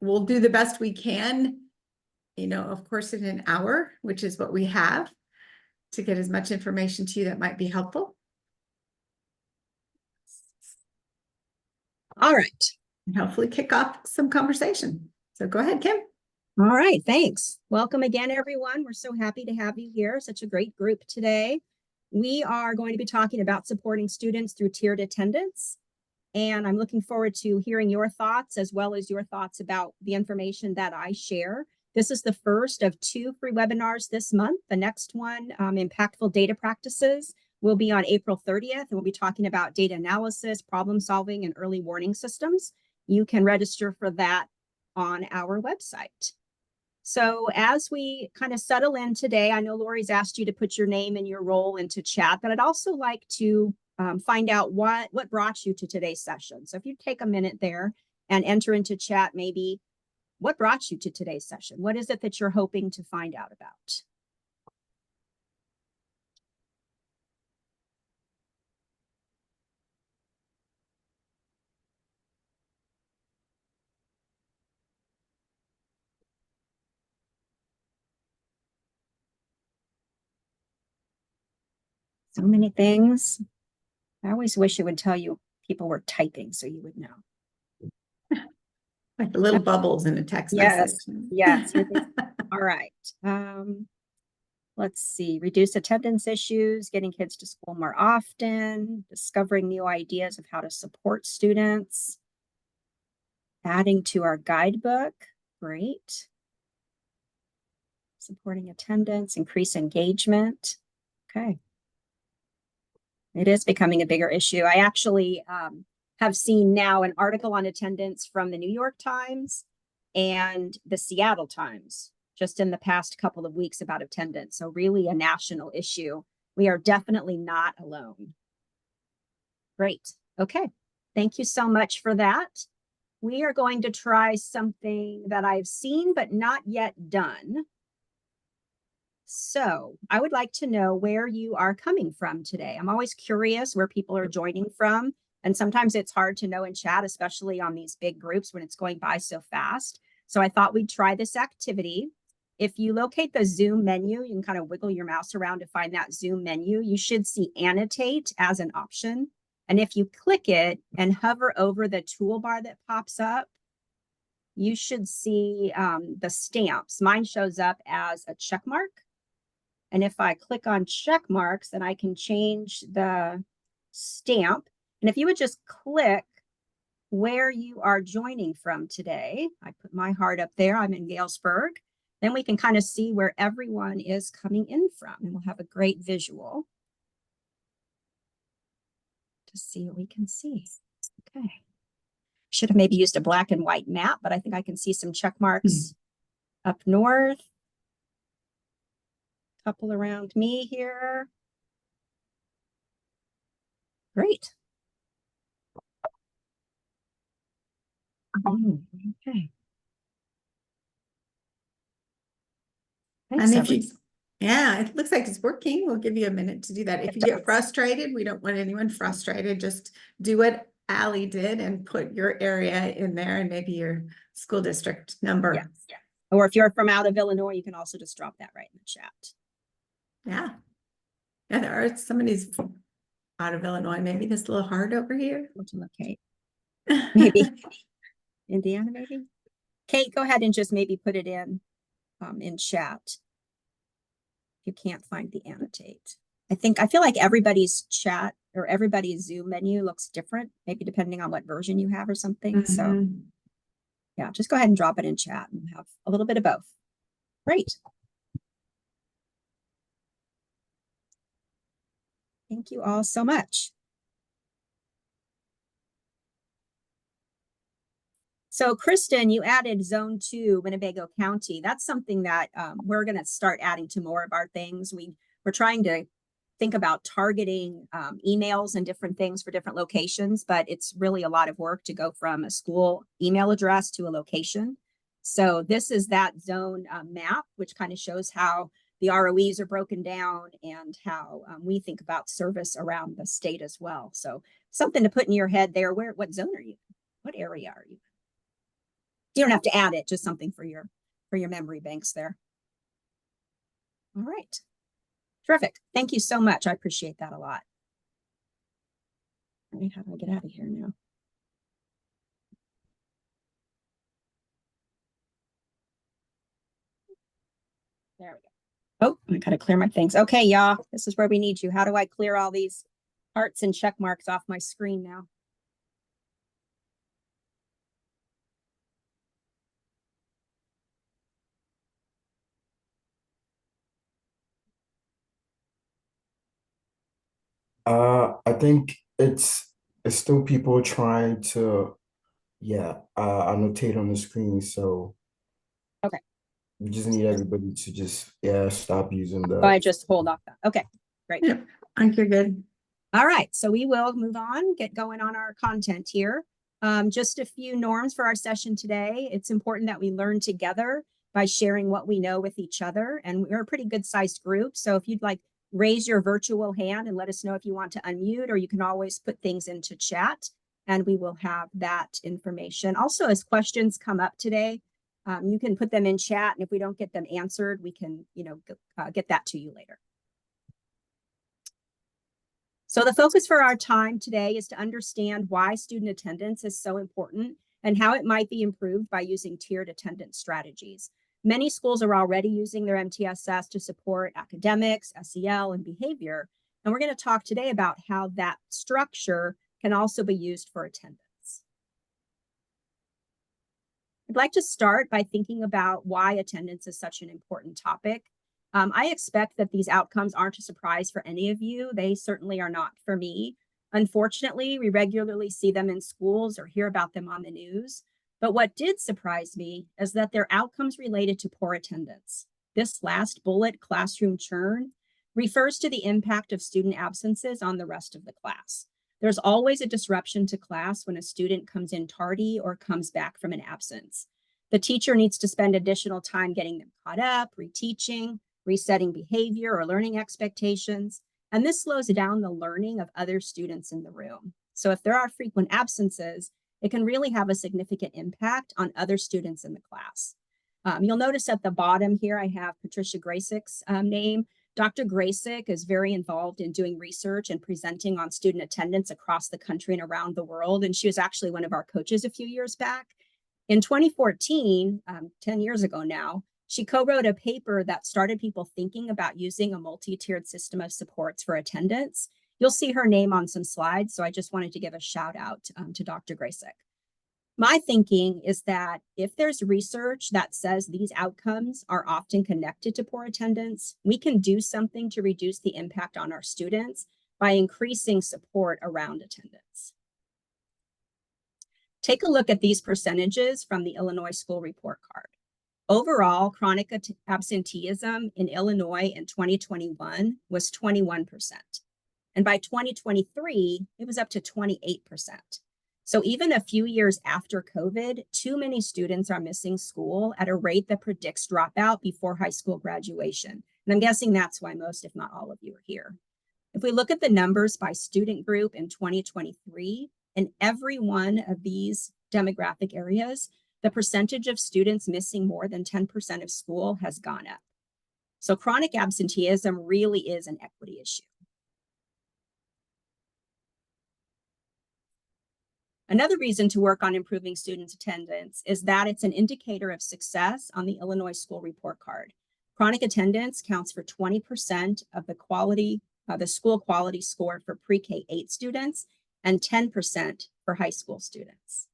we'll do the best we can, you know, of course, in an hour, which is what we have, to get as much information to you that might be helpful. All right. And hopefully kick off some conversation. So go ahead, Kim. All right. Thanks. Welcome again, everyone. We're so happy to have you here. Such a great group today. We are going to be talking about supporting students through tiered attendance. And I'm looking forward to hearing your thoughts as well as your thoughts about the information that I share. This is the first of 2 free webinars this month. The next one, Impactful Data Practices, will be on April 30th. And we'll be talking about data analysis, problem solving, and early warning systems. You can register for that on our website. So as we kind of settle in today, I know Lori's asked you to put your name and your role into chat, but I'd also like to find out what brought you to today's session. So if you take a minute there and enter into chat, maybe what brought you to today's session? What is it that you're hoping to find out about? So many things. I always wish it would tell you people were typing so you would know. Like the little bubbles in a text Yes, message. yes. All right. Let's see. Reduce attendance issues, getting kids to school more often, discovering new ideas of how to support students, adding to our guidebook. Great. Supporting attendance, increase engagement. Okay. It is becoming a bigger issue. I actually have seen now an article on attendance from the New York Times and the Seattle Times just in the past couple of weeks about attendance. So really a national issue. We are definitely not alone. Great. Okay. Thank you so much for that. We are going to try something that I've seen but not yet done. So I would like to know where you are coming from today. I'm always curious where people are joining from. And sometimes it's hard to know in chat, especially on these big groups when it's going by so fast. So I thought we'd try this activity. If you locate the Zoom menu, you can kind of wiggle your mouse around to find that Zoom menu. You should see annotate as an option. And if you click it and hover over the toolbar that pops up, you should see the stamps. Mine shows up as a check mark. And if I click on check marks, then I can change the stamp. And if you would just click where you are joining from today, I put my heart up there, I'm in Galesburg, then we can kind of see where everyone is coming in from. And we'll have a great visual to see what we can see. Okay. Should have maybe used a black and white map, but I think I can see some check marks up north. Couple around me here. Great. Okay. Thanks, And if you, yeah, it looks like it's working. We'll give you a minute to do that. If you get frustrated, we don't want anyone frustrated. Just do what Allie did and put your area in there and maybe your school district number. Yes. Yeah. Or if you're from out of Illinois, you can also just drop that right in the chat. Yeah. Yeah, there are somebody's out of Illinois. Maybe this little heart over here. Okay. Maybe Indiana, maybe. Kate, go ahead and just maybe put it in chat. If you can't find the annotate. I feel like everybody's chat or everybody's Zoom menu looks different, maybe depending on what version you have or something. So yeah, just go ahead and drop it in chat and have a little bit of both. Great. Thank you all so much. So Kristen, you added Zone 2, Winnebago County. That's something that we're going to start adding to more of our things. We're trying to think about targeting emails and different things for different locations, but it's really a lot of work to go from a school email address to a location. So this is that zone map, which kind of shows how the ROEs are broken down and how we think about service around the state as well. So something to put in your head there. What zone are you? What area are you? You don't have to add it, just something for your memory banks there. All right. Terrific. Thank you so much. I appreciate that a lot. All right, how do I get out of here now? There we go. Oh, I gotta clear my things. Okay, y'all, this is where we need you. How do I clear all these hearts and check marks off my screen now? I think it's still people trying to, yeah, annotate on the screen. So Okay. we just need everybody to just, yeah, stop using So I the. just hold off that. Okay, great. Yep, I think you're good. All right, so we will move on, get going on our content here. Just a few norms for our session today. It's important that we learn together by sharing what we know with each other. And we're a pretty good sized group. So if you'd like, raise your virtual hand and let us know if you want to unmute, or you can always put things into chat and we will have that information. Also, as questions come up today, you can put them in chat. And if we don't get them answered, we can, get that to you later. So the focus for our time today is to understand why student attendance is so important and how it might be improved by using tiered attendance strategies. Many schools are already using their MTSS to support academics, SEL, and behavior. And we're going to talk today about how that structure can also be used for attendance. I'd like to start by thinking about why attendance is such an important topic. I expect that these outcomes aren't a surprise for any of you. They certainly are not for me. Unfortunately, we regularly see them in schools or hear about them on the news. But what did surprise me is that they're outcomes related to poor attendance. This last bullet, classroom churn, refers to the impact of student absences on the rest of the class. There's always a disruption to class when a student comes in tardy or comes back from an absence. The teacher needs to spend additional time getting them caught up, reteaching, resetting behavior or learning expectations, and this slows down the learning of other students in the room. So if there are frequent absences, it can really have a significant impact on other students in the class. You'll notice at the bottom here, I have Patricia Graysick's name. Dr. Graysick is very involved in doing research and presenting on student attendance across the country and around the world. And she was actually one of our coaches a few years back. In 2014, 10 years ago now, she co-wrote a paper that started people thinking about using a multi-tiered system of supports for attendance. You'll see her name on some slides, so I just wanted to give a shout out to Dr. Graysick. My thinking is that if there's research that says these outcomes are often connected to poor attendance, we can do something to reduce the impact on our students by increasing support around attendance. Take a look at these percentages from the Illinois School Report Card. Overall, chronic absenteeism in Illinois in 2021 was 21%. And by 2023, it was up to 28%. So even a few years after COVID, too many students are missing school at a rate that predicts dropout before high school graduation. And I'm guessing that's why most, if not all of you, are here. If we look at the numbers by student group in 2023, in every one of these demographic areas, the percentage of students missing more than 10% of school has gone up. So chronic absenteeism really is an equity issue. Another reason to work on improving students' attendance is that it's an indicator of success on the Illinois School Report Card. Chronic attendance counts for 20% of the school quality score for pre-K 8 students and 10% for high school students.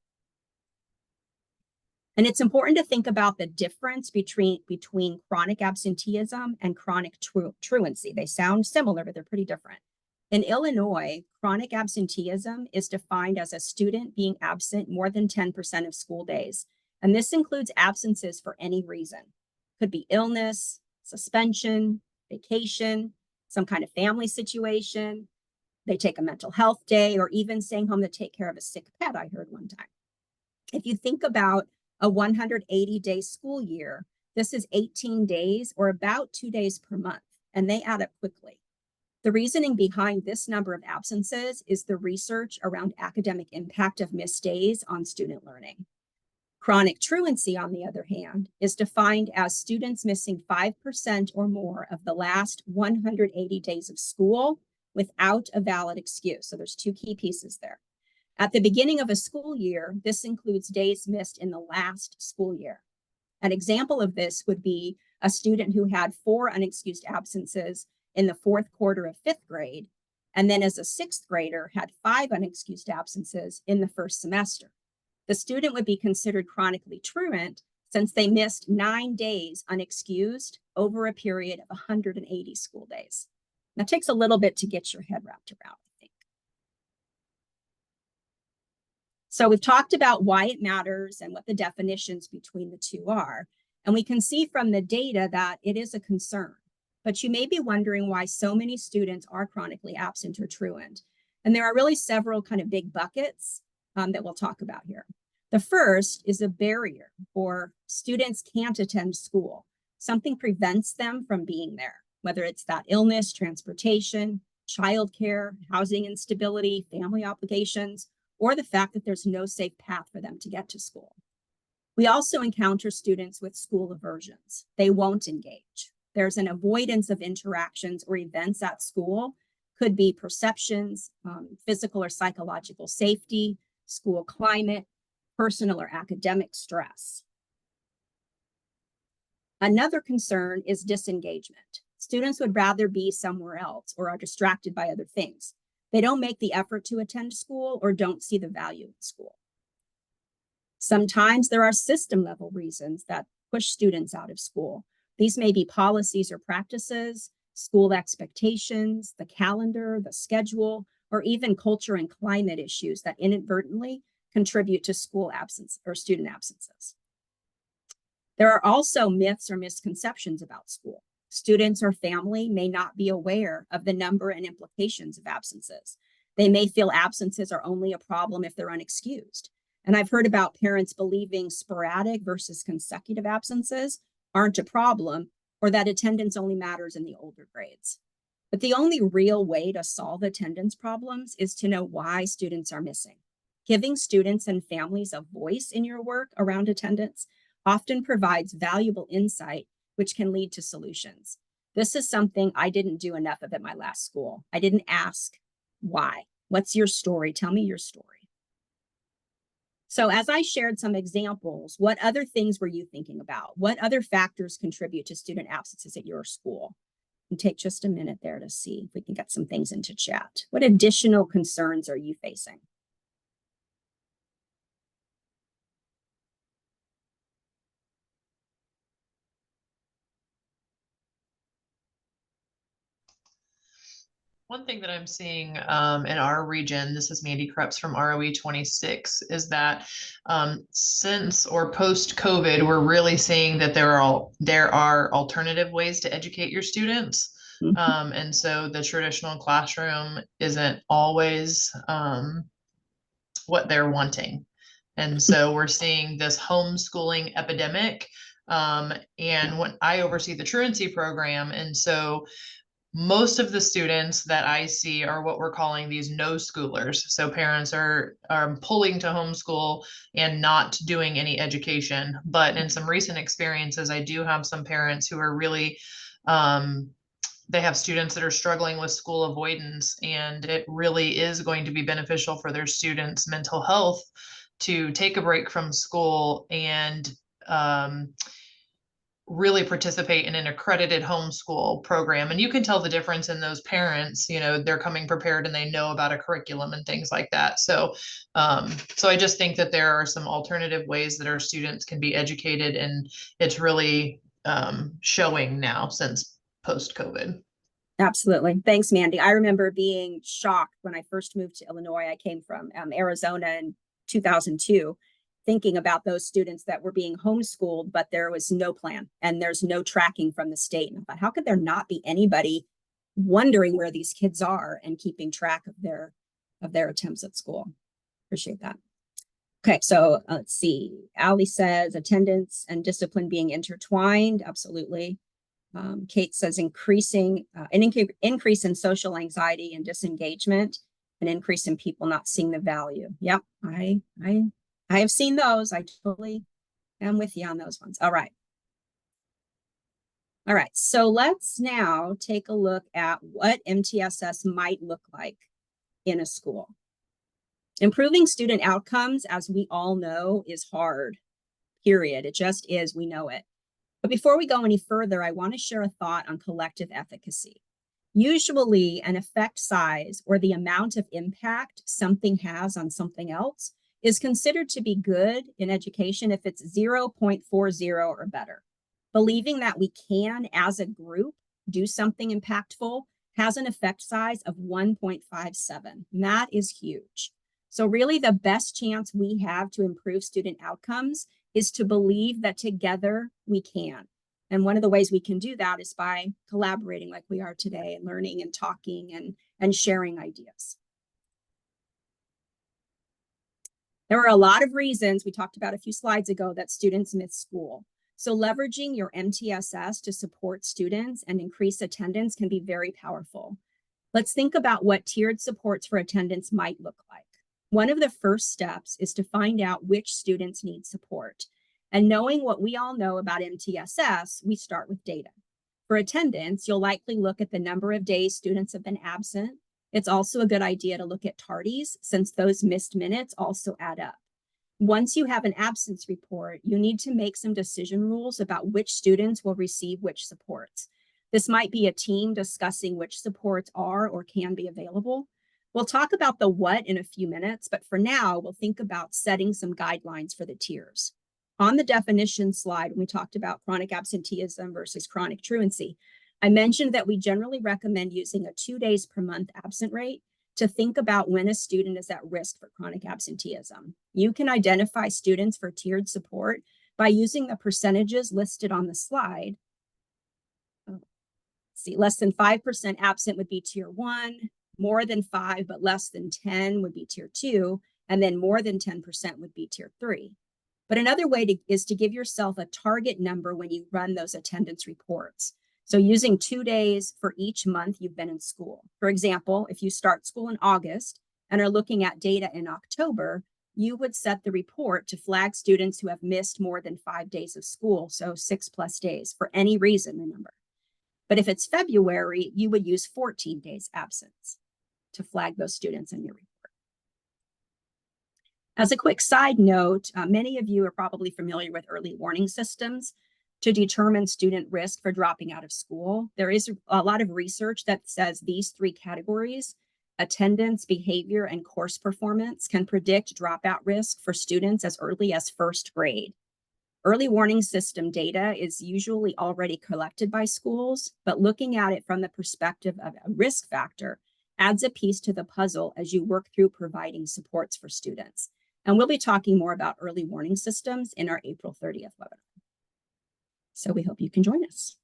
And it's important to think about the difference between chronic absenteeism and chronic truancy. They sound similar, but they're pretty different. In Illinois, chronic absenteeism is defined as a student being absent more than 10% of school days. And this includes absences for any reason. Could be illness, suspension, vacation, some kind of family situation. They take a mental health day, or even staying home to take care of a sick pet, I heard one time. If you think about a 180-day school year, this is 18 days or about 2 days per month, and they add up quickly. The reasoning behind this number of absences is the research around academic impact of missed days on student learning. Chronic truancy, on the other hand, is defined as students missing 5% or more of the last 180 days of school without a valid excuse. So there's two key pieces there. At the beginning of a school year, this includes days missed in the last school year. An example of this would be a student who had 4 unexcused absences in the 4th quarter of 5th grade, and then as a 6th grader had 5 unexcused absences in the 1st semester. The student would be considered chronically truant since they missed 9 days unexcused over a period of 180 school days. That takes a little bit to get your head wrapped around, I think. So we've talked about why it matters and what the definitions between the two are. And we can see from the data that it is a concern. But you may be wondering why so many students are chronically absent or truant. And there are really several kind of big buckets that we'll talk about here. The first is a barrier, or students can't attend school. Something prevents them from being there, whether it's that illness, transportation, childcare, housing instability, family obligations, or the fact that there's no safe path for them to get to school. We also encounter students with school aversions. They won't engage. There's an avoidance of interactions or events at school. Could be perceptions, physical or psychological safety, school climate, personal or academic stress. Another concern is disengagement. Students would rather be somewhere else or are distracted by other things. They don't make the effort to attend school or don't see the value in school. Sometimes there are system level reasons that push students out of school. These may be policies or practices, school expectations, the calendar, the schedule, or even culture and climate issues that inadvertently contribute to school absence or student absences. There are also myths or misconceptions about school. Students or family may not be aware of the number and implications of absences. They may feel absences are only a problem if they're unexcused. And I've heard about parents believing sporadic versus consecutive absences aren't a problem, or that attendance only matters in the older grades. But the only real way to solve attendance problems is to know why students are missing. Giving students and families a voice in your work around attendance often provides valuable insight, which can lead to solutions. This is something I didn't do enough of at my last school. I didn't ask why. What's your story? Tell me your story. So as I shared some examples, what other things were you thinking about? What other factors contribute to student absences at your school? And take just a minute there to see if we can get some things into chat. What additional concerns are you facing? One thing that I'm seeing in our region, this is Mandy Krebs from ROE 26, is that since or post-COVID, we're really seeing that there are alternative ways to educate your students. And so the traditional classroom isn't always what they're wanting. And so we're seeing this homeschooling epidemic. And when I oversee the truancy program, and so most of the students that I see are what we're calling these no schoolers. So parents are pulling to homeschool and not doing any education. But in some recent experiences, I do have some parents who are really, they have students that are struggling with school avoidance, and it really is going to be beneficial for their students' mental health to take a break from school and really participate in an accredited homeschool program. And you can tell the difference in those parents, you know, they're coming prepared and they know about a curriculum and things like that. So, so I just think that there are some alternative ways that our students can be educated, and it's really showing now since post-COVID. Absolutely. Thanks, Mandy. I remember being shocked when I first moved to Illinois. I came from Arizona in 2002. Thinking about those students that were being homeschooled, but there was no plan and there's no tracking from the state. And I thought, how could there not be anybody wondering where these kids are and keeping track of their attempts at school? Appreciate that. Okay, so let's see. Ali says attendance and discipline being intertwined. Absolutely. Kate says increasing an increase in social anxiety and disengagement, an increase in people not seeing the value. Yep, I I have seen those. I totally am with you on those ones. All right. All right, so let's now take a look at what MTSS might look like in a school. Improving student outcomes, as we all know, is hard, period. It just is, we know it. But before we go any further, I want to share a thought on collective efficacy. Usually, an effect size or the amount of impact something has on something else is considered to be good in education if it's 0.40 or better. Believing that we can, as a group, do something impactful has an effect size of 1.57. And that is huge. So really the best chance we have to improve student outcomes is to believe that together we can. And one of the ways we can do that is by collaborating like we are today and learning and talking and sharing ideas. There are a lot of reasons we talked about a few slides ago that students miss school. So leveraging your MTSS to support students and increase attendance can be very powerful. Let's think about what tiered supports for attendance might look like. One of the first steps is to find out which students need support. And knowing what we all know about MTSS, we start with data. For attendance, you'll likely look at the number of days students have been absent. It's also a good idea to look at tardies, since those missed minutes also add up. Once you have an absence report, you need to make some decision rules about which students will receive which supports. This might be a team discussing which supports are or can be available. We'll talk about the what in a few minutes, but for now, we'll think about setting some guidelines for the tiers. On the definition slide, when we talked about chronic absenteeism versus chronic truancy, I mentioned that we generally recommend using a 2 days per month absent rate to think about when a student is at risk for chronic absenteeism. You can identify students for tiered support by using the percentages listed on the slide. See, less than 5% absent would be tier 1, more than 5 but less than 10 would be tier 2, and then more than 10% would be tier 3. But another way is to give yourself a target number when you run those attendance reports. So using 2 days for each month you've been in school. For example, if you start school in August and are looking at data in October, you would set the report to flag students who have missed more than 5 days of school, so 6+ days for any reason, remember. But if it's February, you would use 14 days absence to flag those students in your report. As a quick side note, many of you are probably familiar with early warning systems to determine student risk for dropping out of school. There is a lot of research that says these 3 categories, attendance, behavior, and course performance, can predict dropout risk for students as early as 1st grade. Early warning system data is usually already collected by schools, but looking at it from the perspective of a risk factor adds a piece to the puzzle as you work through providing supports for students. And we'll be talking more about early warning systems in our April 30th webinar. So we hope you can join us.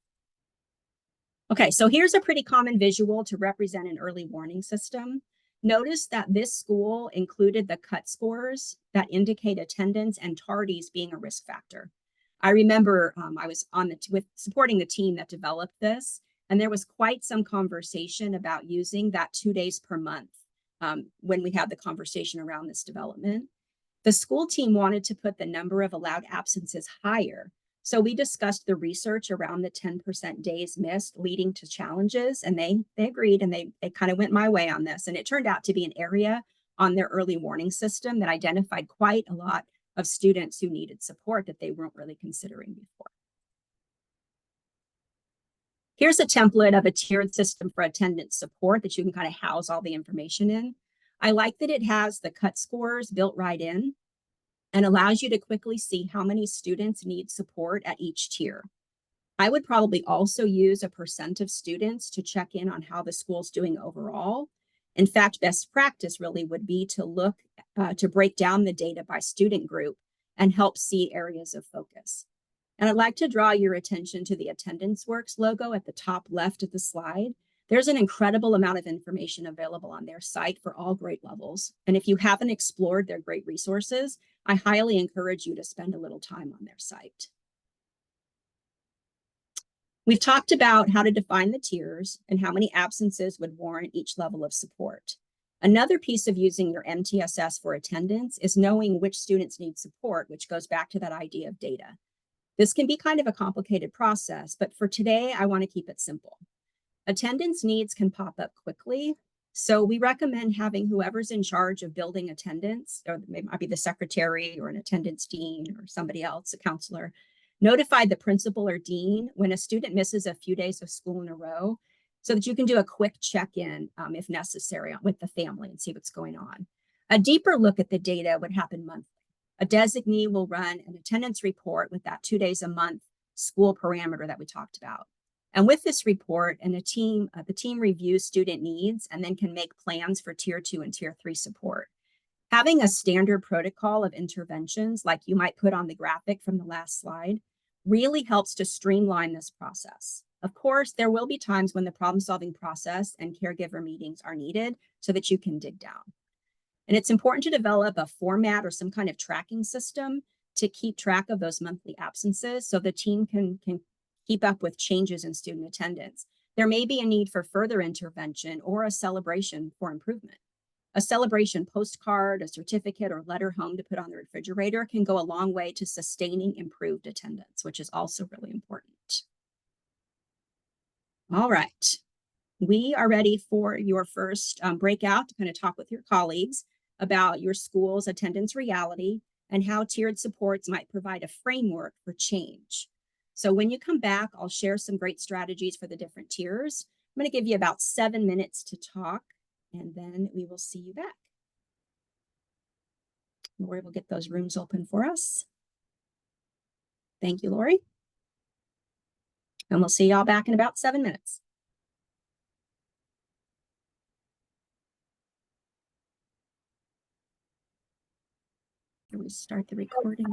Okay, so here's a pretty common visual to represent an early warning system. Notice that this school included the cut scores that indicate attendance and tardies being a risk factor. I remember I was supporting the team that developed this, and there was quite some conversation about using that 2 days per month when we had the conversation around this development. The school team wanted to put the number of allowed absences higher. So we discussed the research around the 10% days missed leading to challenges, and they agreed, and they kind of went my way on this. And it turned out to be an area on their early warning system that identified quite a lot of students who needed support that they weren't really considering before. Here's a template of a tiered system for attendance support that you can kind of house all the information in. I like that it has the cut scores built right in and allows you to quickly see how many students need support at each tier. I would probably also use a % of students to check in on how the school's doing overall. In fact, best practice really would be to look to break down the data by student group and help see areas of focus. And I'd like to draw your attention to the Attendance Works logo at the top left of the slide. There's an incredible amount of information available on their site for all grade levels. And if you haven't explored their great resources, I highly encourage you to spend a little time on their site. We've talked about how to define the tiers and how many absences would warrant each level of support. Another piece of using your MTSS for attendance is knowing which students need support, which goes back to that idea of data. This can be kind of a complicated process, but for today, I want to keep it simple. Attendance needs can pop up quickly, so we recommend having whoever's in charge of building attendance, or it might be the secretary or an attendance dean or somebody else, a counselor, notify the principal or dean when a student misses a few days of school in a row, so that you can do a quick check-in if necessary with the family and see what's going on. A deeper look at the data would happen monthly. A designee will run an attendance report with that 2 days a month school parameter that we talked about. And with this report and the team reviews student needs and then can make plans for tier 2 and tier 3 support. Having a standard protocol of interventions, like you might put on the graphic from the last slide, really helps to streamline this process. Of course, there will be times when the problem-solving process and caregiver meetings are needed so that you can dig down. And it's important to develop a format or some kind of tracking system to keep track of those monthly absences so the team can keep up with changes in student attendance. There may be a need for further intervention or a celebration for improvement. A celebration postcard, a certificate, or letter home to put on the refrigerator can go a long way to sustaining improved attendance, which is also really important. All right, we are ready for your first breakout to kind of talk with your colleagues about your school's attendance reality and how tiered supports might provide a framework for change. So when you come back, I'll share some great strategies for the different tiers. I'm going to give you about 7 minutes to talk, and then we will see you back. Lori will get those rooms open for us. Thank you, Lori. And we'll see y'all back in about 7 minutes. Can we start the recording?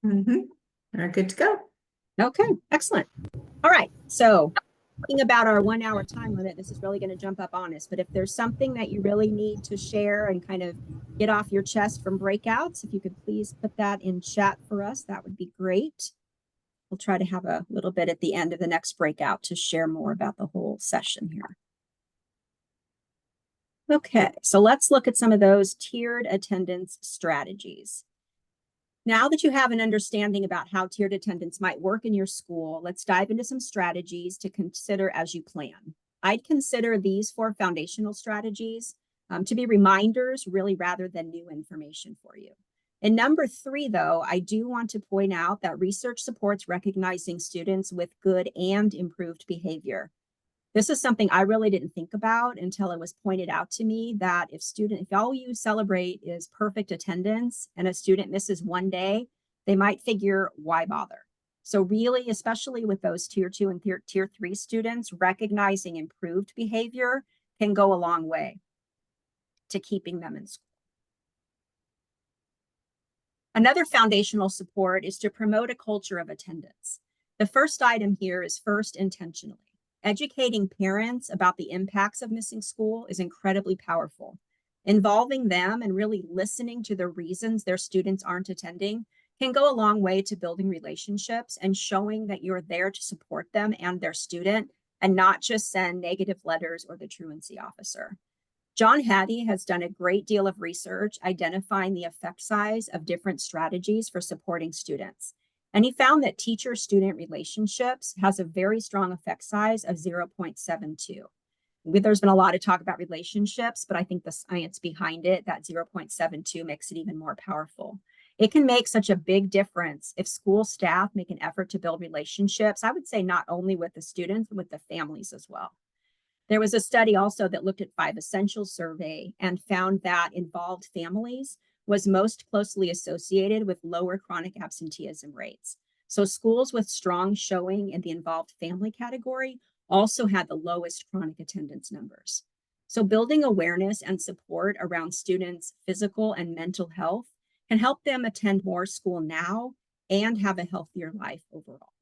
We're good to go. Okay, excellent. All right, so thinking about our 1 hour time limit, this is really going to jump up on us, but if there's something that you really need to share and kind of get off your chest from breakouts, if you could please put that in chat for us, that would be great. We'll try to have a little bit at the end of the next breakout to share more about the whole session here. Okay, so let's look at some of those tiered attendance strategies. Now that you have an understanding about how tiered attendance might work in your school, let's dive into some strategies to consider as you plan. I'd consider these 4 foundational strategies to be reminders really rather than new information for you. And number 3, though, I do want to point out that research supports recognizing students with good and improved behavior. This is something I really didn't think about until it was pointed out to me that if all you celebrate is perfect attendance and a student misses 1 day, they might figure, why bother? So really, especially with those tier 2 and tier 3 students, recognizing improved behavior can go a long way to keeping them in school. Another foundational support is to promote a culture of attendance. The first item here is first intentionally. Educating parents about the impacts of missing school is incredibly powerful. Involving them and really listening to the reasons their students aren't attending can go a long way to building relationships and showing that you're there to support them and their student and not just send negative letters or the truancy officer. John Hattie has done a great deal of research identifying the effect size of different strategies for supporting students. And he found that teacher-student relationships has a very strong effect size of 0.72. There's been a lot of talk about relationships, but I think the science behind it, that 0.72 makes it even more powerful. It can make such a big difference if school staff make an effort to build relationships, I would say not only with the students, but with the families as well. There was a study also that looked at 5 Essentials survey and found that involved families was most closely associated with lower chronic absenteeism rates. So schools with strong showing in the involved family category also had the lowest chronic attendance numbers. So building awareness and support around students' physical and mental health can help them attend more school now and have a healthier life overall.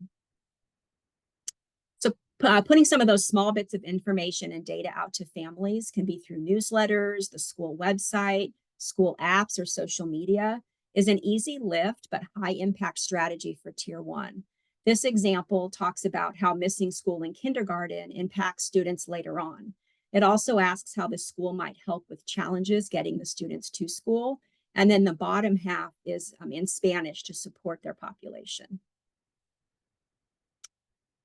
So putting some of those small bits of information and data out to families can be through newsletters, the school website, school apps, or social media is an easy lift but high impact strategy for tier 1. This example talks about how missing school in kindergarten impacts students later on. It also asks how the school might help with challenges getting the students to school. And then the bottom half is in Spanish to support their population.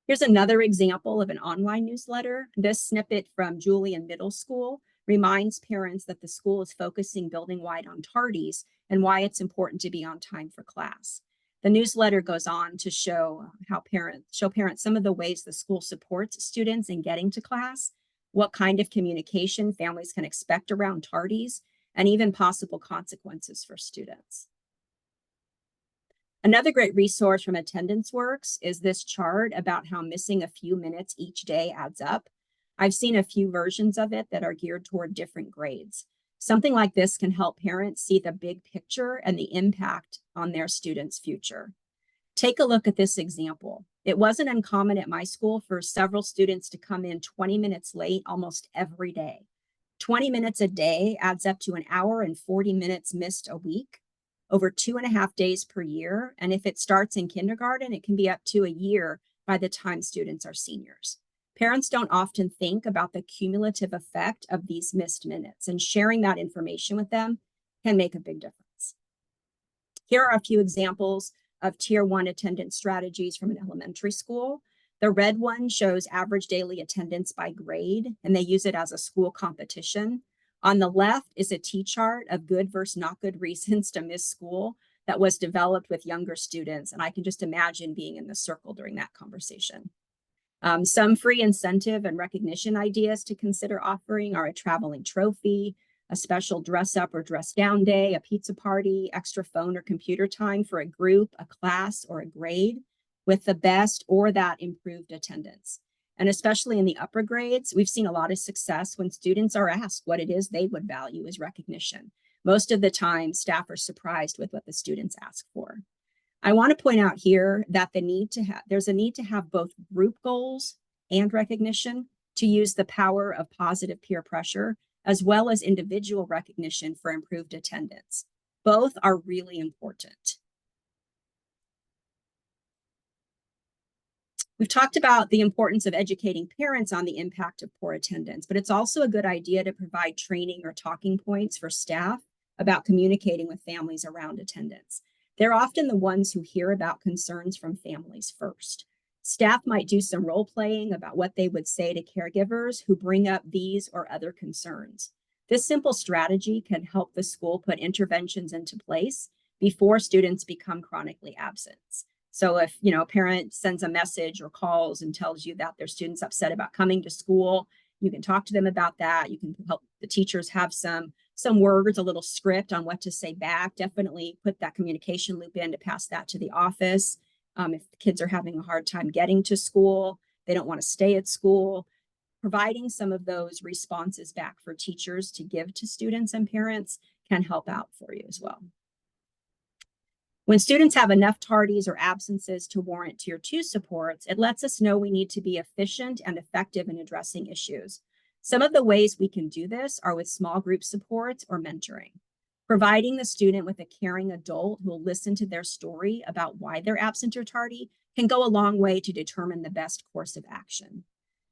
Here's another example of an online newsletter. This snippet from Julian Middle School reminds parents that the school is focusing building-wide on tardies and why it's important to be on time for class. The newsletter goes on to show parents some of the ways the school supports students in getting to class, what kind of communication families can expect around tardies, and even possible consequences for students. Another great resource from AttendanceWorks is this chart about how missing a few minutes each day adds up. I've seen a few versions of it that are geared toward different grades. Something like this can help parents see the big picture and the impact on their students' future. Take a look at this example. It wasn't uncommon at my school for several students to come in 20 minutes late almost every day. 20 minutes a day adds up to an hour and 40 minutes missed a week, over 2.5 days per year. And if it starts in kindergarten, it can be up to a year by the time students are seniors. Parents don't often think about the cumulative effect of these missed minutes, and sharing that information with them can make a big difference. Here are a few examples of Tier 1 attendance strategies from an elementary school. The red one shows average daily attendance by grade, and they use it as a school competition. On the left is a T-chart of good versus not good reasons to miss school that was developed with younger students, and I can just imagine being in the circle during that conversation. Some free incentive and recognition ideas to consider offering are a traveling trophy, a special dress up or dress down day, a pizza party, extra phone or computer time for a group, a class, or a grade with the best or that improved attendance. And especially in the upper grades, we've seen a lot of success when students are asked what it is they would value as recognition. Most of the time, staff are surprised with what the students ask for. I want to point out here that there's a need to have both group goals and recognition to use the power of positive peer pressure, as well as individual recognition for improved attendance. Both are really important. We've talked about the importance of educating parents on the impact of poor attendance, but it's also a good idea to provide training or talking points for staff about communicating with families around attendance. They're often the ones who hear about concerns from families first. Staff might do some role playing about what they would say to caregivers who bring up these or other concerns. This simple strategy can help the school put interventions into place before students become chronically absent. So if a parent sends a message or calls and tells you that their student's upset about coming to school, you can talk to them about that. You can help the teachers have some words, a little script on what to say back. Definitely put that communication loop in to pass that to the office. If the kids are having a hard time getting to school, they don't want to stay at school, providing some of those responses back for teachers to give to students and parents can help out for you as well. When students have enough tardies or absences to warrant Tier 2 supports, it lets us know we need to be efficient and effective in addressing issues. Some of the ways we can do this are with small group supports or mentoring. Providing the student with a caring adult who will listen to their story about why they're absent or tardy can go a long way to determine the best course of action.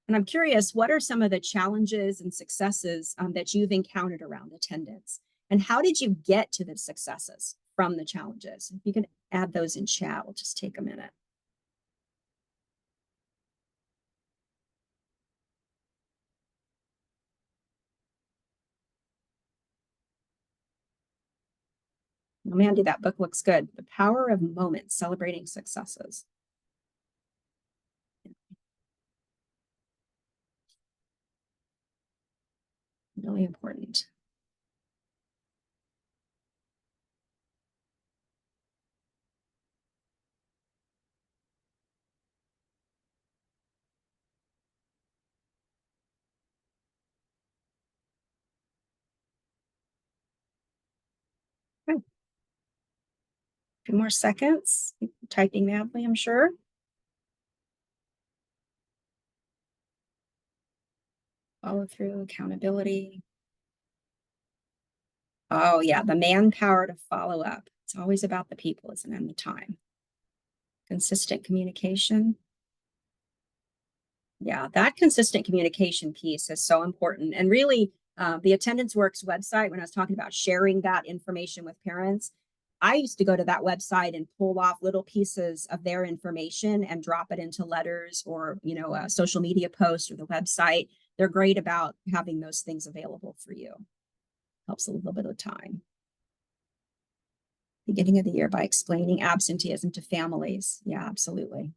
And I'm curious, what are some of the challenges and successes that you've encountered around attendance? And how did you get to the successes from the challenges? If you can add those in chat, we'll just take a minute. Oh, Mandy, that book looks good. The Power of Moments, Celebrating Successes. Really important. Okay. A few more seconds. Typing madly, I'm sure. Follow through, accountability. Oh yeah, the manpower to follow up. It's always about the people, isn't it, and the time. Consistent communication. Yeah, that consistent communication piece is so important. And really, the Attendance Works website, when I was talking about sharing that information with parents, I used to go to that website and pull off little pieces of their information and drop it into letters or, a social media post or the website. They're great about having those things available for you. Helps a little bit of time. Beginning of the year by explaining absenteeism to families. Yeah, absolutely.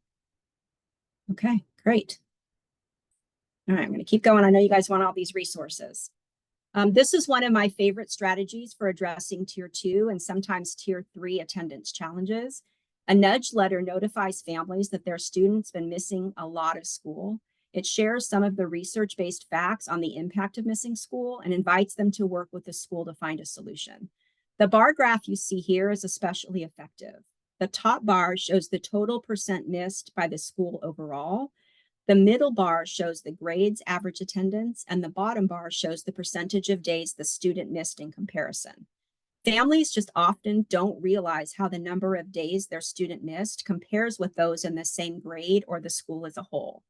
Okay, great. All right, I'm going to keep going. I know you guys want all these resources. This is one of my favorite strategies for addressing tier 2 and sometimes tier 3 attendance challenges. A nudge letter notifies families that their student's been missing a lot of school. It shares some of the research-based facts on the impact of missing school and invites them to work with the school to find a solution. The bar graph you see here is especially effective. The top bar shows the total percent missed by the school overall. The middle bar shows the grades average attendance, and the bottom bar shows the percentage of days the student missed in comparison. Families just often don't realize how the number of days their student missed compares with those in the same grade or the school as a whole.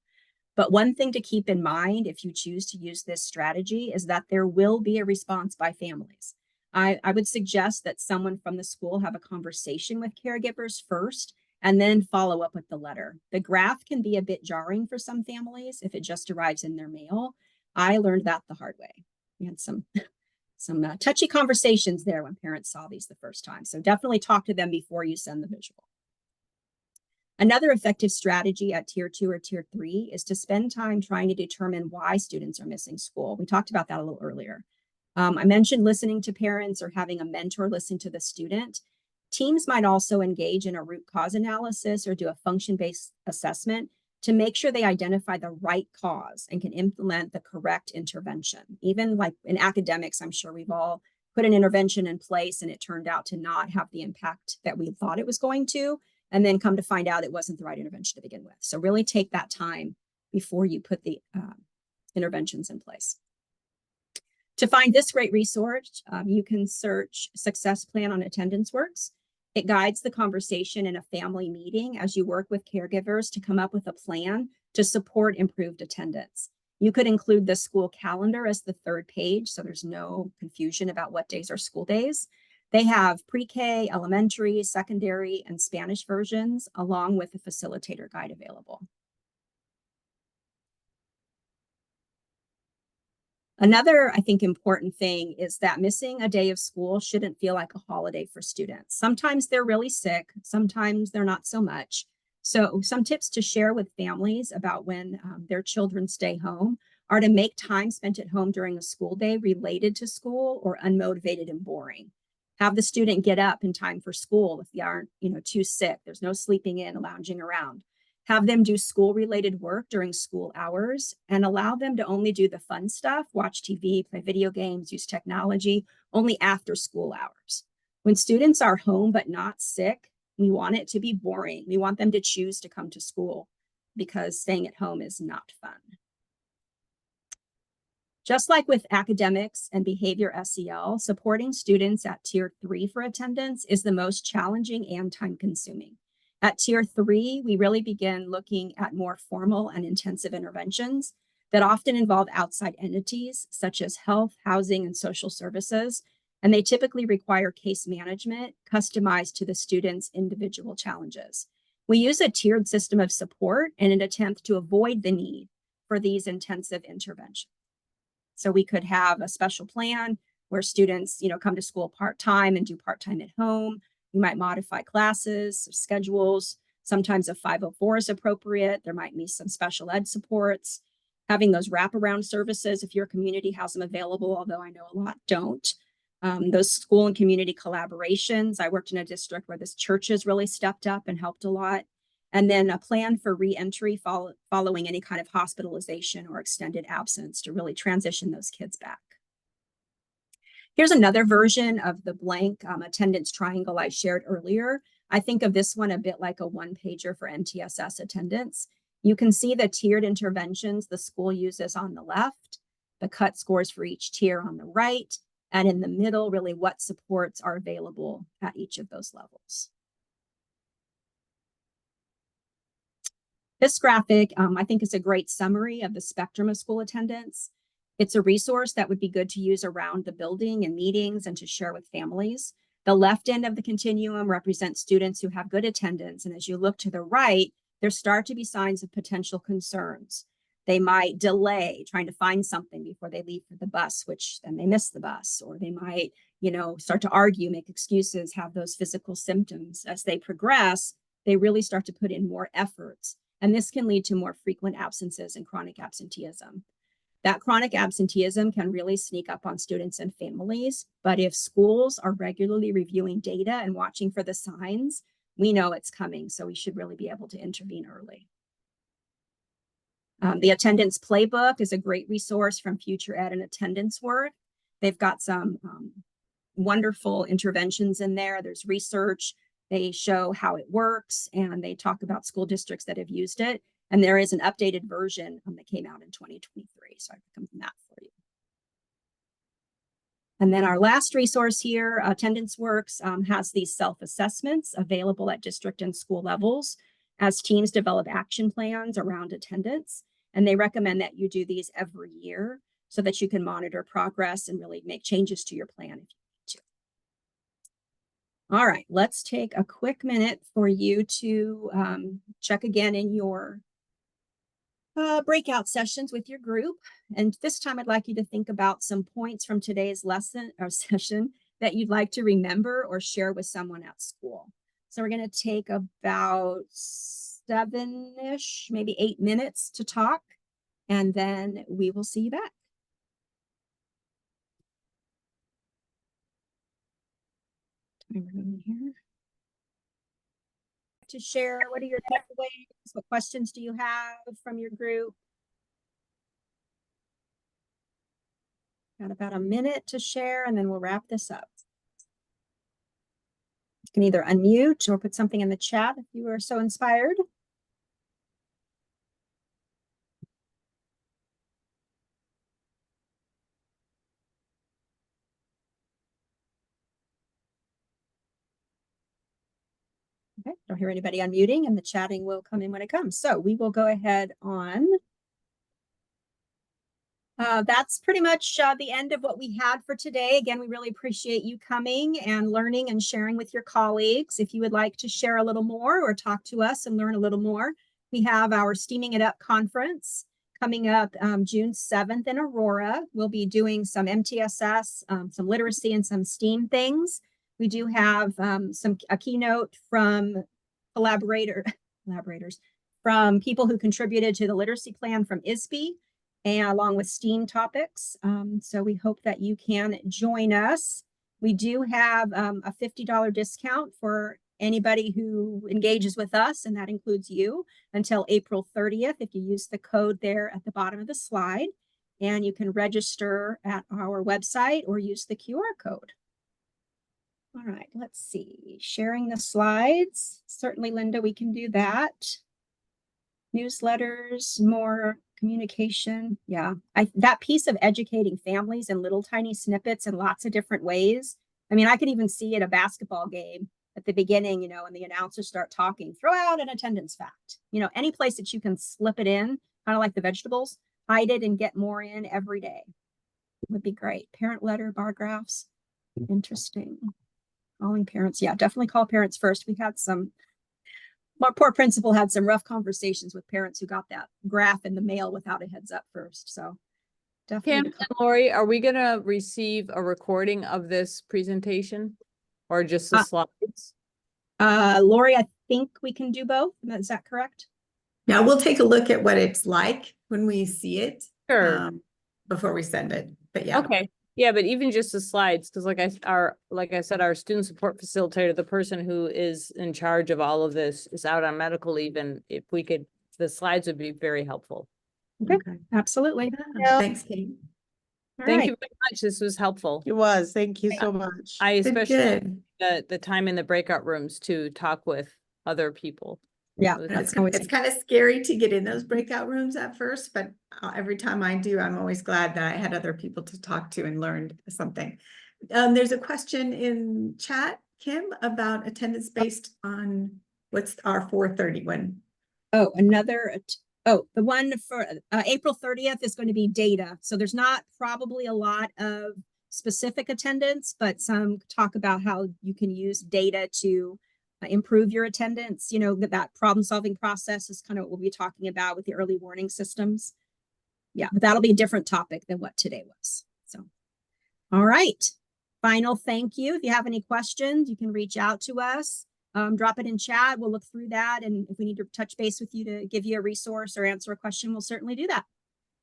But one thing to keep in mind if you choose to use this strategy is that there will be a response by families. I would suggest that someone from the school have a conversation with caregivers first and then follow up with the letter. The graph can be a bit jarring for some families if it just arrives in their mail. I learned that the hard way. We had some touchy conversations there when parents saw these the first time. So definitely talk to them before you send the visual. Another effective strategy at tier 2 or tier 3 is to spend time trying to determine why students are missing school. We talked about that a little earlier. I mentioned listening to parents or having a mentor listen to the student. Teams might also engage in a root cause analysis or do a function-based assessment to make sure they identify the right cause and can implement the correct intervention. Even like in academics, I'm sure we've all put an intervention in place and it turned out to not have the impact that we thought it was going to, and then come to find out it wasn't the right intervention to begin with. So really take that time before you put the interventions in place. To find this great resource, you can search Success Plan on Attendance Works. It guides the conversation in a family meeting as you work with caregivers to come up with a plan to support improved attendance. You could include the school calendar as the third page, so there's no confusion about what days are school days. They have pre-K, elementary, secondary, and Spanish versions, along with a facilitator guide available. Another, I think, important thing is that missing a day of school shouldn't feel like a holiday for students. Sometimes they're really sick, sometimes they're not so much. So some tips to share with families about when their children stay home are to make time spent at home during a school day related to school or unmotivated and boring. Have the student get up in time for school if they aren't, too sick. There's no sleeping in, lounging around. Have them do school-related work during school hours and allow them to only do the fun stuff, watch TV, play video games, use technology, only after school hours. When students are home but not sick, we want it to be boring. We want them to choose to come to school because staying at home is not fun. Just like with academics and behavior SEL, supporting students at tier 3 for attendance is the most challenging and time-consuming. At tier 3, we really begin looking at more formal and intensive interventions that often involve outside entities such as health, housing, and social services, and they typically require case management customized to the student's individual challenges. We use a tiered system of support in an attempt to avoid the need for these intensive interventions. So we could have a special plan where students, come to school part-time and do part-time at home. You might modify classes, schedules. Sometimes a 504 is appropriate. There might be some special ed supports. Having those wraparound services, if your community has them available, although I know a lot don't. Those school and community collaborations. I worked in a district where this churches really stepped up and helped a lot. And then a plan for re-entry following any kind of hospitalization or extended absence to really transition those kids back. Here's another version of the blank attendance triangle I shared earlier. I think of this one a bit like a one-pager for MTSS attendance. You can see the tiered interventions the school uses on the left, the cut scores for each tier on the right, and in the middle, really what supports are available at each of those levels. This graphic, I think, is a great summary of the spectrum of school attendance. It's a resource that would be good to use around the building and meetings and to share with families. The left end of the continuum represents students who have good attendance. And as you look to the right, there start to be signs of potential concerns. They might delay trying to find something before they leave for the bus, which then they miss the bus, or they might, start to argue, make excuses, have those physical symptoms. As they progress, they really start to put in more efforts. And this can lead to more frequent absences and chronic absenteeism. That chronic absenteeism can really sneak up on students and families. But if schools are regularly reviewing data and watching for the signs, we know it's coming. So we should really be able to intervene early. The attendance playbook is a great resource from Future Ed and Attendance Work. They've got some wonderful interventions in there. There's research. They show how it works, and they talk about school districts that have used it. And there is an updated version that came out in 2023. So I recommend that for you. And then our last resource here, Attendance Works, has these self-assessments available at district and school levels as teams develop action plans around attendance. And they recommend that you do these every year so that you can monitor progress and really make changes to your plan if you need to. All right, let's take a quick minute for you to check again in your breakout sessions with your group. And this time I'd like you to think about some points from today's lesson or session that you'd like to remember or share with someone at school. So we're going to take about 7-ish, maybe 8 minutes to talk, and then we will see you back. Here. To share, what are your takeaways? What questions do you have from your group? Got about a minute to share, and then we'll wrap this up. You can either unmute or put something in the chat if you are so inspired. Okay, don't hear anybody unmuting, and the chatting will come in when it comes. So we will go ahead on. That's pretty much the end of what we had for today. Again, we really appreciate you coming and learning and sharing with your colleagues. If you would like to share a little more or talk to us and learn a little more, we have our Steaming It Up conference coming up June 7th in Aurora. We'll be doing some MTSS, some literacy and some STEAM things. We do have a keynote from collaborators from people who contributed to the literacy plan from ISB, and along with STEAM topics. So we hope that you can join us. We do have a $50 discount for anybody who engages with us, and that includes you, until April 30th if you use the code there at the bottom of the slide. And you can register at our website or use the QR code. All right, let's see. Sharing the slides. Certainly, Linda, we can do that. Newsletters, more communication. Yeah, that piece of educating families in little tiny snippets in lots of different ways. I mean, I could even see at a basketball game at the beginning, when the announcers start talking, throw out an attendance fact. Any place that you can slip it in, kind of like the vegetables, hide it and get more in every day would be great. Parent letter, bar graphs. Interesting. Calling parents. Yeah, definitely call parents first. We had my poor principal had some rough conversations with parents who got that graph in the mail without a heads up first. So definitely. Kim and Lori, are we going to receive a recording of this presentation or just the slides? Lori, I think we can do both. Is that correct? Yeah, we'll take a look at what it's like when we see it. Sure. Before we send it. But yeah. Okay. Yeah, but even just the slides, because like I said, our student support facilitator, the person who is in charge of all of this, is out on medical leave, and if we could, the slides would be very helpful. Okay. Absolutely. Thanks, Kate. Thank you very much. This was helpful. It was. Thank you so much. I especially Good. the time in the breakout rooms to talk with other people. Yeah, It's kind of scary to get in those breakout rooms at first, but every time I do, I'm always glad that I had other people to talk to and learned something. There's a question in chat, Kim, about attendance based on what's our 4:30 one. Oh, the one for April 30th is going to be data. So there's not probably a lot of specific attendance, but some talk about how you can use data to improve your attendance. You know, that problem solving process is kind of what we'll be talking about with the early warning systems. Yeah, but that'll be a different topic than what today was. So, all right. Final thank you. If you have any questions, you can reach out to us. Drop it in chat. We'll look through that. And if we need to touch base with you to give you a resource or answer a question, we'll certainly do that.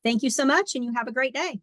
Thank you so much, and you have a great day.